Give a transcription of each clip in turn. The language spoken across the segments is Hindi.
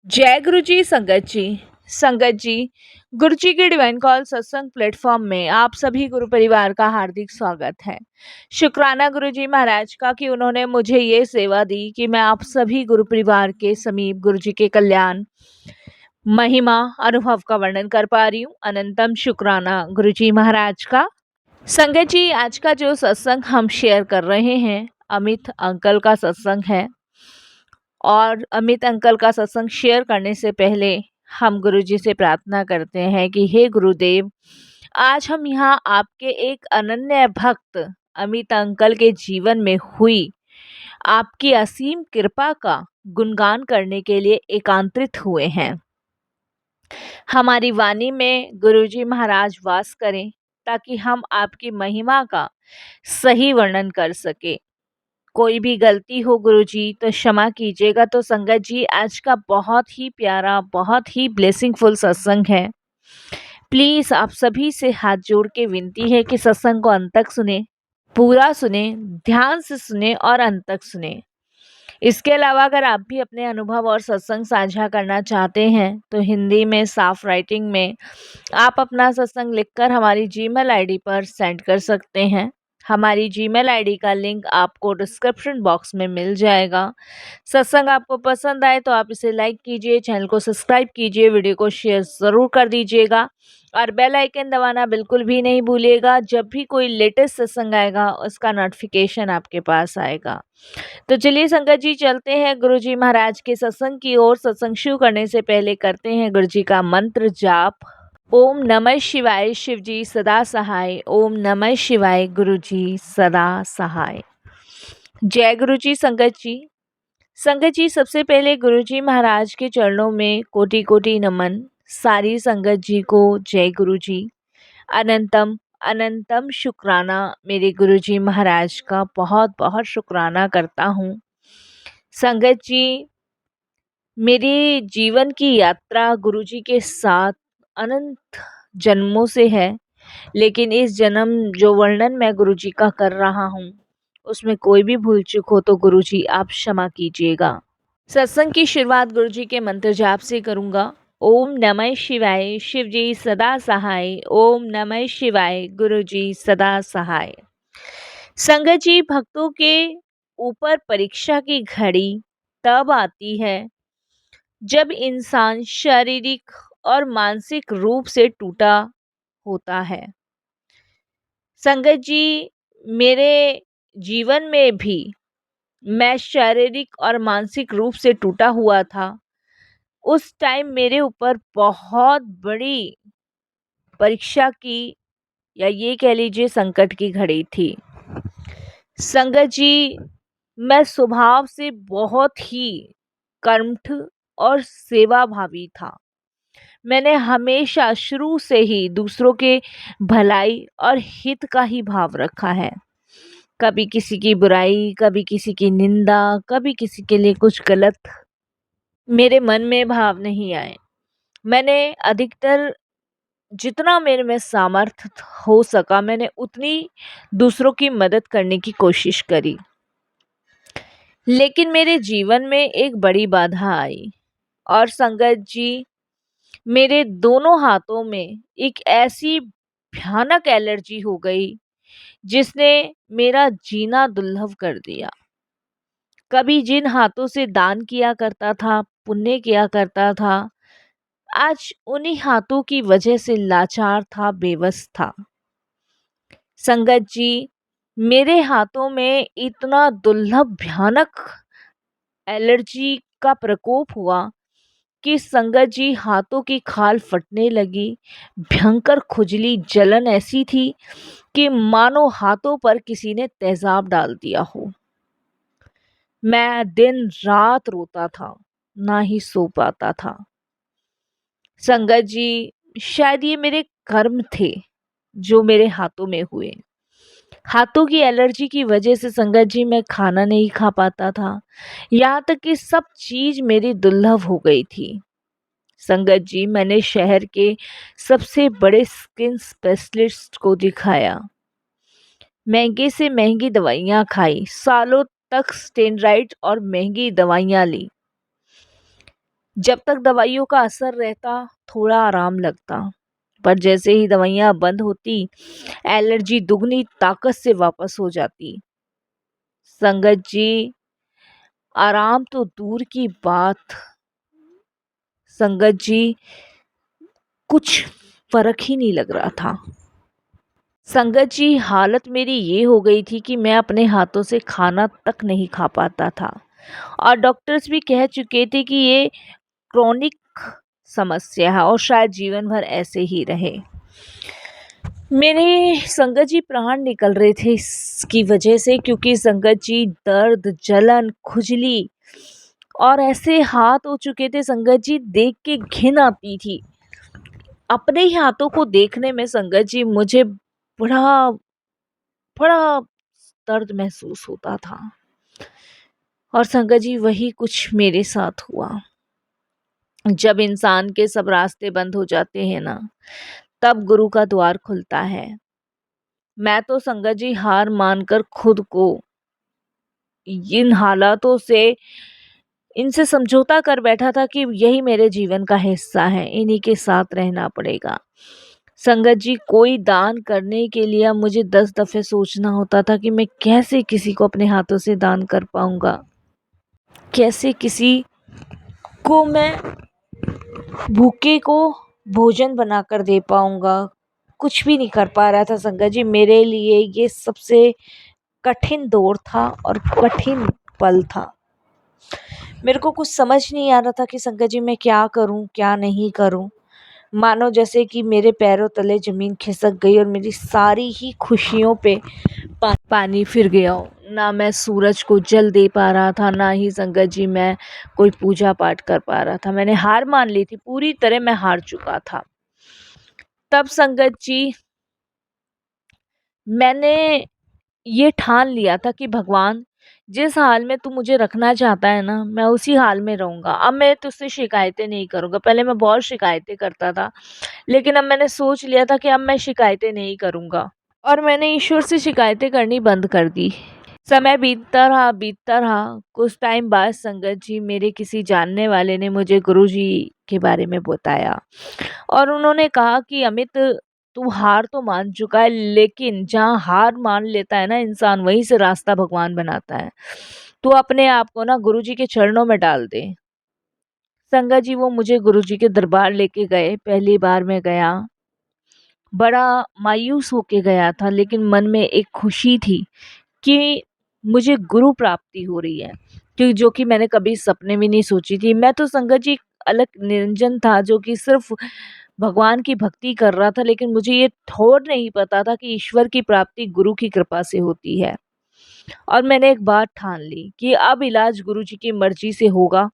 जय गुरु जी संगत जी गुरु जी के डिवाइन कॉल सत्संग प्लेटफॉर्म में आप सभी गुरु परिवार का हार्दिक स्वागत है। शुक्राना गुरु जी महाराज का कि उन्होंने मुझे ये सेवा दी कि मैं आप सभी गुरु परिवार के समीप गुरु जी के कल्याण महिमा अनुभव का वर्णन कर पा रही हूँ। अनंतम शुक्राना गुरु जी महाराज का। संगत जी, आज का जो सत्संग हम शेयर कर रहे हैं अमित अंकल का सत्संग है। और अमित अंकल का सत्संग शेयर करने से पहले हम गुरुजी से प्रार्थना करते हैं कि हे गुरुदेव, आज हम यहाँ आपके एक अनन्य भक्त अमित अंकल के जीवन में हुई आपकी असीम कृपा का गुणगान करने के लिए एकांतरित हुए हैं। हमारी वाणी में गुरुजी महाराज वास करें ताकि हम आपकी महिमा का सही वर्णन कर सके। कोई भी गलती हो गुरुजी तो क्षमा कीजिएगा। तो संगत जी, आज का बहुत ही प्यारा, बहुत ही ब्लेसिंगफुल सत्संग है। प्लीज आप सभी से हाथ जोड़ के विनती है कि सत्संग को अंत तक सुने, पूरा सुने, ध्यान से सुने और अंत तक सुने। इसके अलावा अगर आप भी अपने अनुभव और सत्संग साझा करना चाहते हैं तो हिंदी में साफ राइटिंग में आप अपना सत्संग लिखकर हमारी जीमेल आईडी पर सेंड कर सकते हैं। हमारी जीमेल आईडी का लिंक आपको डिस्क्रिप्शन बॉक्स में मिल जाएगा। सत्संग आपको पसंद आए तो आप इसे लाइक कीजिए, चैनल को सब्सक्राइब कीजिए, वीडियो को शेयर ज़रूर कर दीजिएगा और बेल आइकन दबाना बिल्कुल भी नहीं भूलिएगा। जब भी कोई लेटेस्ट सत्संग आएगा उसका नोटिफिकेशन आपके पास आएगा। तो चलिए संगत जी, चलते हैं गुरु जी महाराज के सत्संग की ओर। सत्संग शुरू करने से पहले करते हैं गुरु जी का मंत्र जाप। ओम नमः शिवाय, शिव जी सदा सहाय। ओम नमः शिवाय, गुरु जी सदा सहाय। जय गुरु जी संगत जी। संगत जी, सबसे पहले गुरु जी महाराज के चरणों में कोटि कोटि नमन। सारी संगत जी को जय गुरु जी। अनंतम अनंतम शुक्राना मेरे गुरु जी महाराज का बहुत बहुत शुक्राना करता हूँ। संगत जी, मेरे जीवन की यात्रा गुरु जी के साथ अनंत जन्मों से है, लेकिन इस जन्म जो वर्णन मैं गुरु जी का कर रहा हूँ उसमें कोई भी भूल चूक हो तो गुरु जी आप क्षमा कीजिएगा। सत्संग की शुरुआत गुरु जी के मंत्र जाप से करूँगा। ओम नमः शिवाय, शिव जी सदा सहाय। ओम नमः शिवाय, गुरु जी सदा सहाय। संगत जी, भक्तों के ऊपर परीक्षा की घड़ी तब आती है जब इंसान शारीरिक और मानसिक रूप से टूटा होता है। संगत जी, मेरे जीवन में भी मैं शारीरिक और मानसिक रूप से टूटा हुआ था। उस टाइम मेरे ऊपर बहुत बड़ी परीक्षा की या ये कह लीजिए संकट की घड़ी थी। संगत जी, मैं स्वभाव से बहुत ही कर्मठ और सेवा भावी था। मैंने हमेशा शुरू से ही दूसरों के भलाई और हित का ही भाव रखा है। कभी किसी की बुराई, कभी किसी की निंदा, कभी किसी के लिए कुछ गलत मेरे मन में भाव नहीं आए। मैंने अधिकतर जितना मेरे में सामर्थ्य हो सका मैंने उतनी दूसरों की मदद करने की कोशिश करी। लेकिन मेरे जीवन में एक बड़ी बाधा आई और संगत जी, मेरे दोनों हाथों में एक ऐसी भयानक एलर्जी हो गई जिसने मेरा जीना दुर्लभ कर दिया। कभी जिन हाथों से दान किया करता था, पुण्य किया करता था, आज उन्हीं हाथों की वजह से लाचार था, बेबस था। संगत जी, मेरे हाथों में इतना दुर्लभ भयानक एलर्जी का प्रकोप हुआ कि संगत जी, हाथों की खाल फटने लगी। भयंकर खुजली, जलन ऐसी थी कि मानो हाथों पर किसी ने तेजाब डाल दिया हो। मैं दिन रात रोता था, ना ही सो पाता था। संगत जी, शायद ये मेरे कर्म थे जो मेरे हाथों में हुए। हाथों की एलर्जी की वजह से संगत जी, मैं खाना नहीं खा पाता था। यहाँ तक कि सब चीज मेरी दुर्लभ हो गई थी। संगत जी, मैंने शहर के सबसे बड़े स्किन स्पेशलिस्ट को दिखाया, महंगे से महंगी दवाइयाँ खाई, सालों तक स्टेरॉइड और महंगी दवाइयाँ ली। जब तक दवाइयों का असर रहता, थोड़ा आराम लगता, पर जैसे ही दवाइयाँ बंद होती, एलर्जी दुगनी ताकत से वापस हो जाती। संगत जी, आराम तो दूर की बात, संगत जी, कुछ फ़र्क ही नहीं लग रहा था। संगत जी, हालत मेरी ये हो गई थी कि मैं अपने हाथों से खाना तक नहीं खा पाता था और डॉक्टर्स भी कह चुके थे कि ये क्रोनिक समस्या है और शायद जीवन भर ऐसे ही रहे। मेरे संगत जी प्राण निकल रहे थे इसकी वजह से, क्योंकि संगत जी दर्द, जलन, खुजली और ऐसे हाथ हो चुके थे संगत जी, देख के घिन आती थी। अपने ही हाथों को देखने में संगत जी मुझे बड़ा बड़ा दर्द महसूस होता था। और संगत जी, वही कुछ मेरे साथ हुआ। जब इंसान के सब रास्ते बंद हो जाते हैं ना, तब गुरु का द्वार खुलता है। मैं तो संगत जी हार मानकर खुद को इन हालातों से, इनसे समझौता कर बैठा था कि यही मेरे जीवन का हिस्सा है, इन्हीं के साथ रहना पड़ेगा। संगत जी, कोई दान करने के लिए अब मुझे 10 दफ़े सोचना होता था कि मैं कैसे किसी को अपने हाथों से दान कर पाऊंगा, कैसे किसी को मैं भूखे को भोजन बनाकर दे पाऊंगा। कुछ भी नहीं कर पा रहा था संगत जी। मेरे लिए ये सबसे कठिन दौर था और कठिन पल था। मेरे को कुछ समझ नहीं आ रहा था कि संगत जी मैं क्या करूं, क्या नहीं करूं। मानो जैसे कि मेरे पैरों तले ज़मीन खिसक गई और मेरी सारी ही खुशियों पे पानी फिर गया हो। ना मैं सूरज को जल दे पा रहा था, ना ही संगत जी मैं कोई पूजा पाठ कर पा रहा था। मैंने हार मान ली थी, पूरी तरह मैं हार चुका था। तब संगत जी, मैंने ये ठान लिया था कि भगवान, जिस हाल में तू मुझे रखना चाहता है ना, मैं उसी हाल में रहूँगा। अब मैं तुझसे शिकायतें नहीं करूँगा। पहले मैं बहुत शिकायतें करता था, लेकिन अब मैंने सोच लिया था कि अब मैं शिकायतें नहीं करूँगा और मैंने ईश्वर से शिकायतें करनी बंद कर दी। समय बीतता रहा। कुछ टाइम बाद संगत जी, मेरे किसी जानने वाले ने मुझे गुरुजी के बारे में बताया और उन्होंने कहा कि अमित, तू हार तो मान चुका है, लेकिन जहाँ हार मान लेता है ना इंसान, वहीं से रास्ता भगवान बनाता है। तू अपने आप को ना गुरुजी के चरणों में डाल दे। संगत जी, वो मुझे गुरुजी के दरबार लेके गए। पहली बार मैं गया, बड़ा मायूस होके गया था, लेकिन मन में एक खुशी थी कि मुझे गुरु प्राप्ति हो रही है, कि जो कि मैंने कभी सपने में नहीं सोची थी। मैं तो संगत जी अलग निरंजन था, जो कि सिर्फ भगवान की भक्ति कर रहा था, लेकिन मुझे ये थोड़ नहीं पता था कि ईश्वर की प्राप्ति गुरु की कृपा से होती है। और मैंने एक बात ठान ली कि अब इलाज गुरु जी की मर्जी से होगा।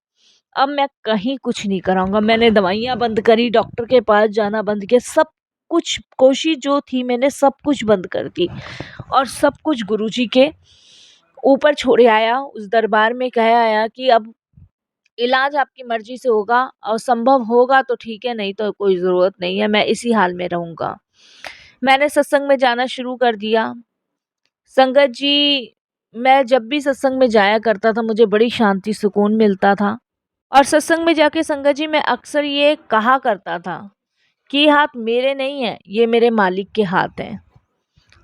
अब मैं कहीं कुछ नहीं कराऊंगा। मैंने दवाइयाँ बंद करी, डॉक्टर के पास जाना बंद किया, सब कुछ कोशिश जो थी मैंने सब कुछ बंद कर दी और सब कुछ गुरुजी के ऊपर छोड़े आया। उस दरबार में कह आया कि अब इलाज आपकी मर्जी से होगा और संभव होगा तो ठीक है, नहीं तो कोई ज़रूरत नहीं है, मैं इसी हाल में रहूँगा। मैंने सत्संग में जाना शुरू कर दिया। संगत जी, मैं जब भी सत्संग में जाया करता था, मुझे बड़ी शांति, सुकून मिलता था और सत्संग में जाके संगत जी मैं अक्सर ये कहा करता था कि ये हाथ मेरे नहीं हैं, ये मेरे मालिक के हाथ हैं।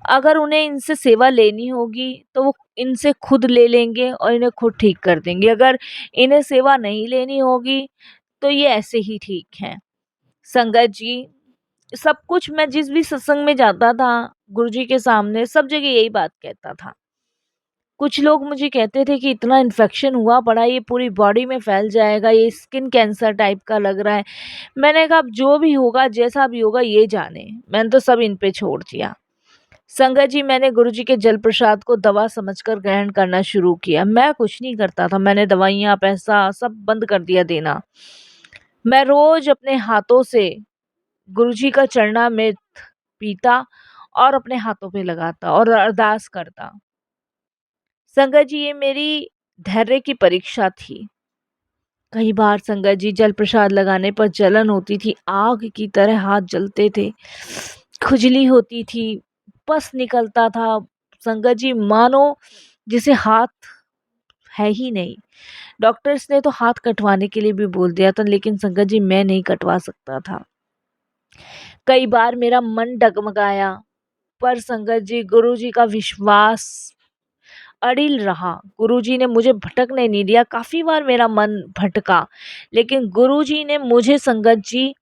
अगर उन्हें इनसे सेवा लेनी होगी तो वो इनसे खुद ले लेंगे और इन्हें खुद ठीक कर देंगे। अगर इन्हें सेवा नहीं लेनी होगी तो ये ऐसे ही ठीक हैं। संगत जी, सब कुछ मैं जिस भी सत्संग में जाता था, गुरुजी के सामने सब जगह यही बात कहता था। कुछ लोग मुझे कहते थे कि इतना इन्फेक्शन हुआ पड़ा, ये पूरी बॉडी में फैल जाएगा, ये स्किन कैंसर टाइप का लग रहा है। मैंने कहा अब जो भी होगा, जैसा भी होगा ये जाने। मैंने तो सब इन पे छोड़ दिया। संगत जी, मैंने गुरुजी के जल प्रसाद को दवा समझकर ग्रहण करना शुरू किया। मैं कुछ नहीं करता था, मैंने दवाइयाँ, पैसा सब बंद कर दिया देना। मैं रोज अपने हाथों से गुरुजी का चरणामृत पीता और अपने हाथों पे लगाता और अरदास करता। संगत जी, ये मेरी धैर्य की परीक्षा थी। कई बार संगत जी जल प्रसाद लगाने पर जलन होती थी, आग की तरह हाथ जलते थे, खुजली होती थी, पस निकलता था। संगत जी, मानो जिसे हाथ है ही नहीं। डॉक्टर्स ने तो हाथ कटवाने के लिए भी बोल दिया था, लेकिन संगत जी मैं नहीं कटवा सकता था। कई बार मेरा मन डगमगाया, पर संगत जी गुरुजी का विश्वास अड़िल रहा। गुरुजी ने मुझे भटकने नहीं दिया। काफ़ी बार मेरा मन भटका, लेकिन गुरुजी ने मुझे संगत जी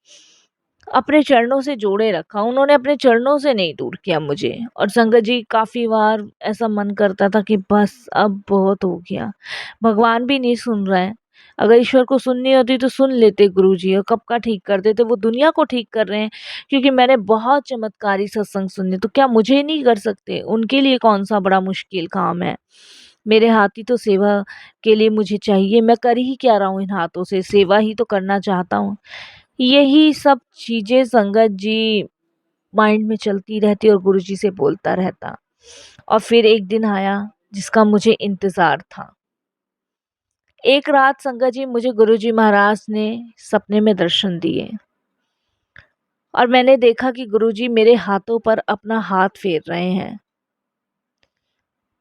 अपने चरणों से जोड़े रखा। उन्होंने अपने चरणों से नहीं दूर किया मुझे। और संगत जी काफ़ी बार ऐसा मन करता था कि बस अब बहुत हो गया, भगवान भी नहीं सुन रहा है। अगर ईश्वर को सुननी होती तो सुन लेते गुरुजी, और कब का ठीक कर देते। वो दुनिया को ठीक कर रहे हैं, क्योंकि मैंने बहुत चमत्कारी सत्संग सुने, तो क्या मुझे नहीं कर सकते? उनके लिए कौन सा बड़ा मुश्किल काम है? मेरे हाथ ही तो सेवा के लिए मुझे चाहिए। मैं कर ही क्या रहा हूँ इन हाथों से? सेवा ही तो करना चाहता हूँ। यही सब चीज़ें संगत जी माइंड में चलती रहती और गुरुजी से बोलता रहता। और फिर एक दिन आया जिसका मुझे इंतज़ार था। एक रात संगत जी मुझे गुरुजी महाराज ने सपने में दर्शन दिए, और मैंने देखा कि गुरुजी मेरे हाथों पर अपना हाथ फेर रहे हैं।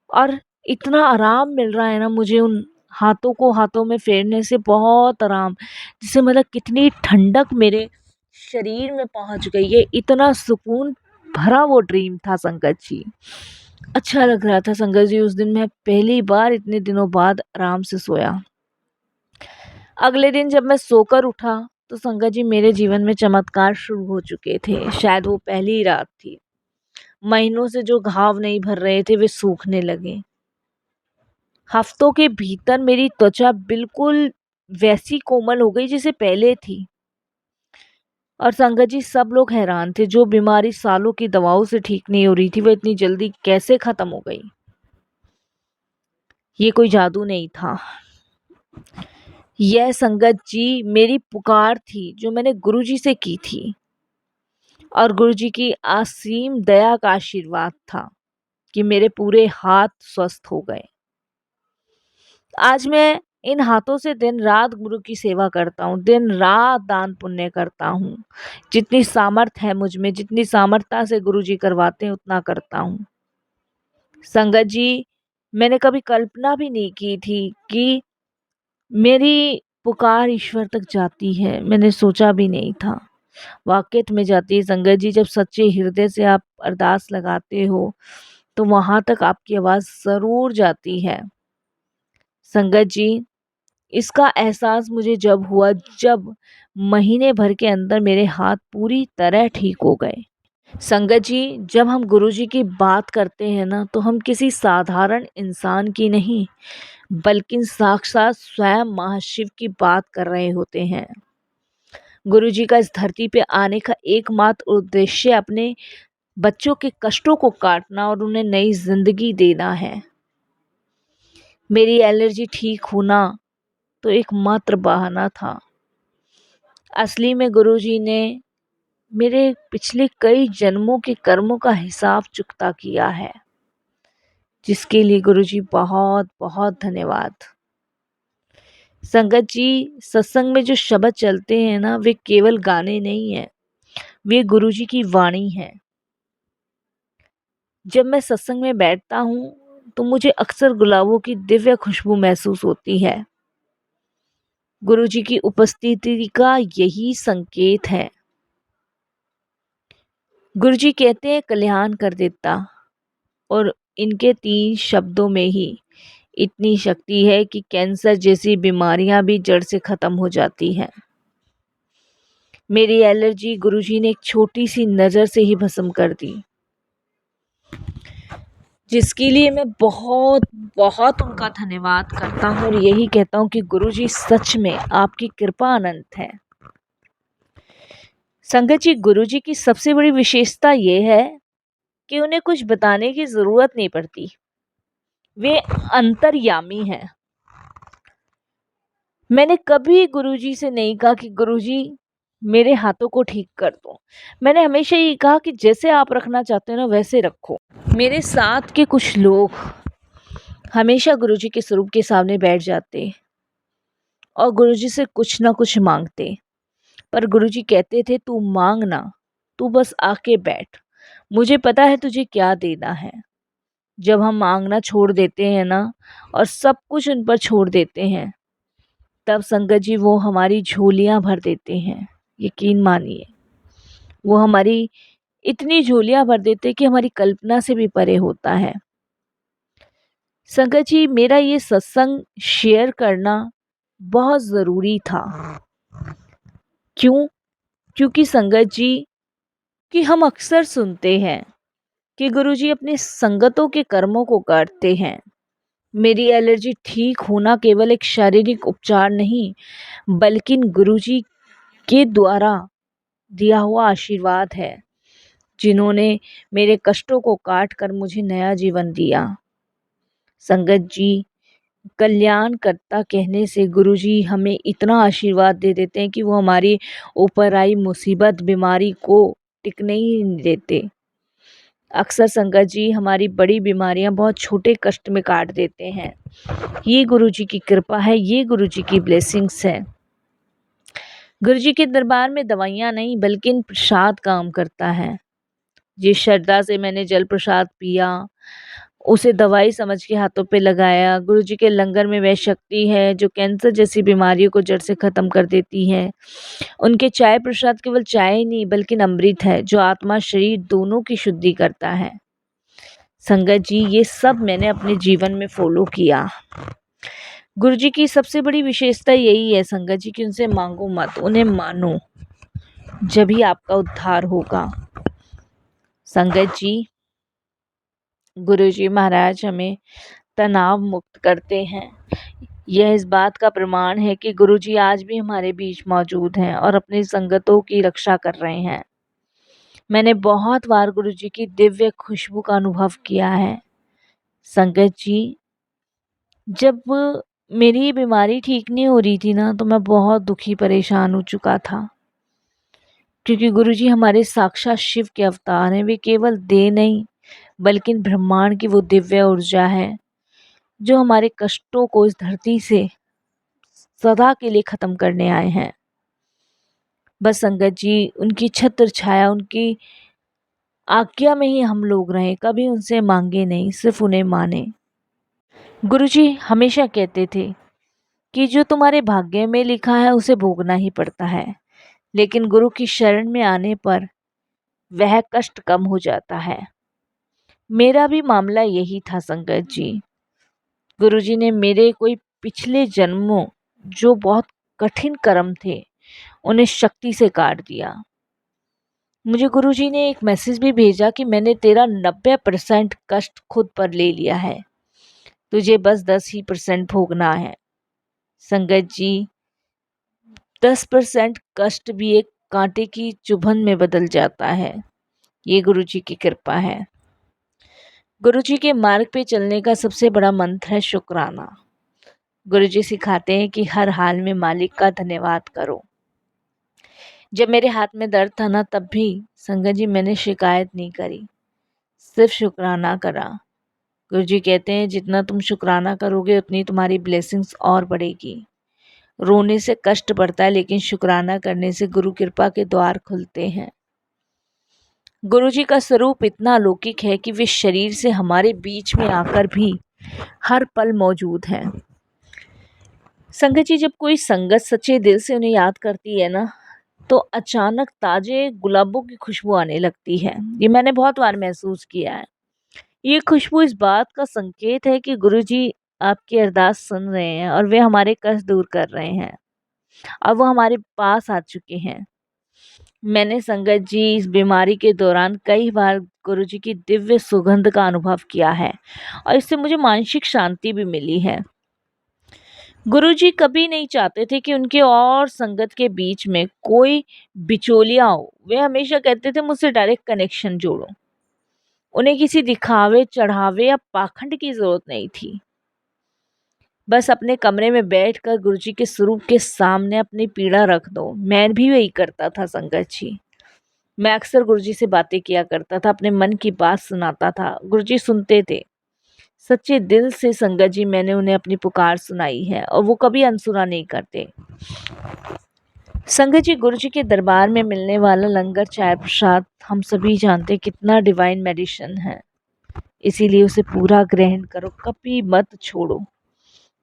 और इतना आराम मिल रहा है ना मुझे उन हाथों को हाथों में फेरने से, बहुत आराम। जिससे मतलब कितनी ठंडक मेरे शरीर में पहुंच गई है। इतना सुकून भरा वो ड्रीम था संगत जी। अच्छा लग रहा था संगत जी। उस दिन मैं पहली बार इतने दिनों बाद आराम से सोया। अगले दिन जब मैं सोकर उठा तो संगत जी मेरे जीवन में चमत्कार शुरू हो चुके थे। शायद वो पहली रात थी। महीनों से जो घाव नहीं भर रहे थे वे सूखने लगे। हफ्तों के भीतर मेरी त्वचा बिल्कुल वैसी कोमल हो गई जैसे पहले थी। और संगत जी सब लोग हैरान थे। जो बीमारी सालों की दवाओं से ठीक नहीं हो रही थी, वो इतनी जल्दी कैसे खत्म हो गई? ये कोई जादू नहीं था। यह संगत जी मेरी पुकार थी जो मैंने गुरुजी से की थी, और गुरुजी की असीम दया का आशीर्वाद था कि मेरे पूरे हाथ स्वस्थ हो गए। आज मैं इन हाथों से दिन रात गुरु की सेवा करता हूँ, दिन रात दान पुण्य करता हूँ। जितनी सामर्थ है मुझ में, जितनी सामर्थ्यता से गुरु जी करवाते हैं, उतना करता हूँ। संगत जी मैंने कभी कल्पना भी नहीं की थी कि मेरी पुकार ईश्वर तक जाती है। मैंने सोचा भी नहीं था। वाकई में जाती है संगत जी। जब सच्चे हृदय से आप अरदास लगाते हो तो वहां तक आपकी आवाज़ ज़रूर जाती है। संगत जी इसका एहसास मुझे जब हुआ, जब महीने भर के अंदर मेरे हाथ पूरी तरह ठीक हो गए। संगत जी जब हम गुरुजी की बात करते हैं ना, तो हम किसी साधारण इंसान की नहीं, बल्कि साक्षात स्वयं महाशिव की बात कर रहे होते हैं। गुरुजी का इस धरती पे आने का एकमात्र उद्देश्य अपने बच्चों के कष्टों को काटना और उन्हें नई जिंदगी देना है। मेरी एलर्जी ठीक होना तो एकमात्र बहाना था। असली में गुरुजी ने मेरे पिछले कई जन्मों के कर्मों का हिसाब चुकता किया है, जिसके लिए गुरुजी बहुत बहुत धन्यवाद। संगत जी सत्संग में जो शब्द चलते हैं ना, वे केवल गाने नहीं हैं, वे गुरुजी की वाणी है। जब मैं सत्संग में बैठता हूँ तो मुझे अक्सर गुलाबों की दिव्य खुशबू महसूस होती है। गुरुजी की उपस्थिति का यही संकेत है। गुरुजी कहते हैं कल्याण कर देता, और इनके 3 शब्दों में ही इतनी शक्ति है कि कैंसर जैसी बीमारियां भी जड़ से खत्म हो जाती हैं। मेरी एलर्जी गुरुजी ने एक छोटी सी नज़र से ही भस्म कर दी, जिसके लिए मैं बहुत बहुत उनका धन्यवाद करता हूँ। और यही कहता हूँ कि गुरुजी सच में आपकी कृपा अनंत है। संगत जी गुरुजी की सबसे बड़ी विशेषता ये है कि उन्हें कुछ बताने की ज़रूरत नहीं पड़ती। वे अंतर्यामी हैं। मैंने कभी गुरुजी से नहीं कहा कि गुरुजी मेरे हाथों को ठीक कर दो। मैंने हमेशा ये कहा कि जैसे आप रखना चाहते हो ना, वैसे रखो। मेरे साथ के कुछ लोग हमेशा गुरुजी के स्वरूप के सामने बैठ जाते और गुरुजी से कुछ ना कुछ मांगते, पर गुरुजी कहते थे तू मांगना, तू बस आके बैठ, मुझे पता है तुझे क्या देना है। जब हम मांगना छोड़ देते हैं ना और सब कुछ उन पर छोड़ देते हैं, तब संगत जी वो हमारी झोलियां भर देते हैं। यकीन मानिए, वो हमारी इतनी झोलियां भर देते हैं कि हमारी कल्पना से भी परे होता है। संगत जी, मेरा ये सत्संग शेयर करना बहुत ज़रूरी था। क्यों? क्योंकि संगत जी कि हम अक्सर सुनते हैं कि गुरुजी अपने संगतों के कर्मों को काटते हैं। मेरी एलर्जी ठीक होना केवल एक शारीरिक उपचार नहीं, बल्कि गुरुजी के द्वारा दिया हुआ आशीर्वाद है, जिन्होंने मेरे कष्टों को काट कर मुझे नया जीवन दिया। संगत जी, कल्याणकर्ता कहने से गुरुजी हमें इतना आशीर्वाद दे देते हैं कि वो हमारी ऊपर आई मुसीबत, बीमारी को टिकने ही नहीं देते। अक्सर संगत जी हमारी बड़ी बीमारियां बहुत छोटे कष्ट में काट देते हैं। ये गुरुजी की कृपा है, ये गुरुजी की ब्लेसिंग्स है। गुरुजी के दरबार में दवाइयां नहीं बल्कि प्रसाद काम करता है। जिस श्रद्धा से मैंने जल प्रसाद पिया, उसे दवाई समझ के हाथों पे लगाया। गुरुजी के लंगर में वह शक्ति है जो कैंसर जैसी बीमारियों को जड़ से खत्म कर देती है। उनके चाय प्रसाद केवल चाय ही नहीं बल्कि अमृत है जो आत्मा शरीर दोनों की शुद्धि करता है। संगत जी, ये सब मैंने अपने जीवन में फॉलो किया। गुरुजी की सबसे बड़ी विशेषता यही है संगत जी कि उनसे मांगो मत, उन्हें मानो, जब ही आपका उद्धार होगा। संगत जी, गुरुजी महाराज हमें तनाव मुक्त करते हैं। यह इस बात का प्रमाण है कि गुरुजी आज भी हमारे बीच मौजूद हैं और अपनी संगतों की रक्षा कर रहे हैं। मैंने बहुत बार गुरुजी की दिव्य खुशबू का अनुभव किया है। संगत जी, जब मेरी ये बीमारी ठीक नहीं हो रही थी ना, तो मैं बहुत दुखी परेशान हो चुका था, क्योंकि गुरुजी हमारे साक्षात शिव के अवतार हैं। वे केवल देह नहीं बल्कि ब्रह्मांड की वो दिव्य ऊर्जा है जो हमारे कष्टों को इस धरती से सदा के लिए खत्म करने आए हैं। बस संगत जी, उनकी छत्र छाया, उनकी आज्ञा में ही हम लोग रहें, कभी उनसे मांगे नहीं, सिर्फ उन्हें माने। गुरुजी हमेशा कहते थे कि जो तुम्हारे भाग्य में लिखा है उसे भोगना ही पड़ता है, लेकिन गुरु की शरण में आने पर वह कष्ट कम हो जाता है। मेरा भी मामला यही था संगत जी। गुरुजी ने मेरे कोई पिछले जन्मों जो बहुत कठिन कर्म थे उन्हें शक्ति से काट दिया। मुझे गुरुजी ने एक मैसेज भी भेजा कि मैंने तेरा 90% कष्ट खुद पर ले लिया है, तुझे बस 10% भोगना है। संगत जी, 10% कष्ट भी एक कांटे की चुभन में बदल जाता है। ये गुरुजी की कृपा है। गुरुजी के मार्ग पे चलने का सबसे बड़ा मंत्र है शुक्राना। गुरुजी सिखाते हैं कि हर हाल में मालिक का धन्यवाद करो। जब मेरे हाथ में दर्द था ना, तब भी संगत जी मैंने शिकायत नहीं करी, सिर्फ शुक्राना करा। गुरुजी कहते हैं जितना तुम शुक्राना करोगे उतनी तुम्हारी ब्लेसिंग्स और बढ़ेगी। रोने से कष्ट बढ़ता है, लेकिन शुक्राना करने से गुरु कृपा के द्वार खुलते हैं। गुरुजी का स्वरूप इतना अलौकिक है कि वे शरीर से हमारे बीच में आकर भी हर पल मौजूद हैं। संगत जी, जब कोई संगत सच्चे दिल से उन्हें याद करती है ना, तो अचानक ताजे गुलाबों की खुशबू आने लगती है। ये मैंने बहुत बार महसूस किया है। ये खुशबू इस बात का संकेत है कि गुरुजी आपकी अरदास सुन रहे हैं और वे हमारे कष्ट दूर कर रहे हैं और वो हमारे पास आ चुके हैं। मैंने संगत जी इस बीमारी के दौरान कई बार गुरुजी की दिव्य सुगंध का अनुभव किया है और इससे मुझे मानसिक शांति भी मिली है। गुरुजी कभी नहीं चाहते थे कि उनके और संगत के बीच में कोई बिचौलिया हो। वे हमेशा कहते थे मुझसे डायरेक्ट कनेक्शन जोड़ो। उन्हें किसी दिखावे, चढ़ावे या पाखंड की जरूरत नहीं थी। बस अपने कमरे में बैठकर गुरुजी के स्वरूप के सामने अपनी पीड़ा रख दो। मैं भी वही करता था संगत जी। मैं अक्सर गुरुजी से बातें किया करता था, अपने मन की बात सुनाता था, गुरुजी सुनते थे। सच्चे दिल से संगत जी मैंने उन्हें अपनी पुकार सुनाई है और वो कभी अनसुना नहीं करते। संगत जी, गुरुजी के दरबार में मिलने वाला लंगर, चाय, प्रसाद हम सभी जानते कितना डिवाइन मेडिसिन है। इसीलिए उसे पूरा ग्रहण करो, कभी मत छोड़ो।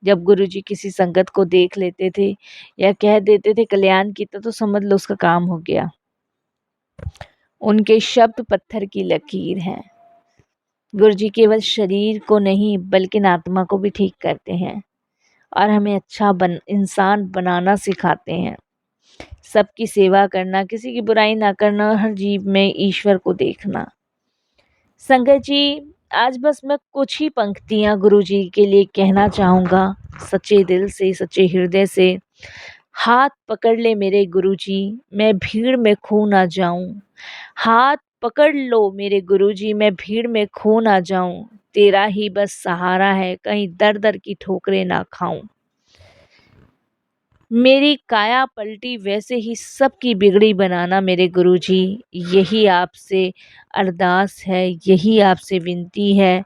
जब गुरुजी किसी संगत को देख लेते थे या कह देते थे कल्याण की, तो समझ लो उसका काम हो गया। उनके शब्द पत्थर की लकीर हैं। गुरुजी केवल शरीर को नहीं बल्कि आत्मा को भी ठीक करते हैं और हमें अच्छा इंसान बनाना सिखाते हैं। सबकी सेवा करना, किसी की बुराई ना करना और हर जीव में ईश्वर को देखना। संगत जी, आज बस मैं कुछ ही पंक्तियां गुरुजी के लिए कहना चाहूँगा, सच्चे दिल से, सच्चे हृदय से। हाथ पकड़ ले मेरे गुरुजी, मैं भीड़ में खो ना जाऊं। हाथ पकड़ लो मेरे गुरुजी, मैं भीड़ में खो ना जाऊं। तेरा ही बस सहारा है, कहीं दर दर की ठोकरें ना खाऊं। मेरी काया पलटी वैसे ही सबकी बिगड़ी बनाना मेरे गुरुजी, यही आपसे अरदास है, यही आपसे विनती है।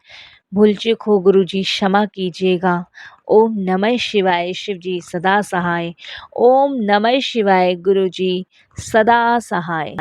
भूल चूक हो गुरुजी क्षमा कीजिएगा। ओम नमः शिवाय, शिव जी सदा सहाय। ओम नमः शिवाय, गुरुजी सदा सहाय।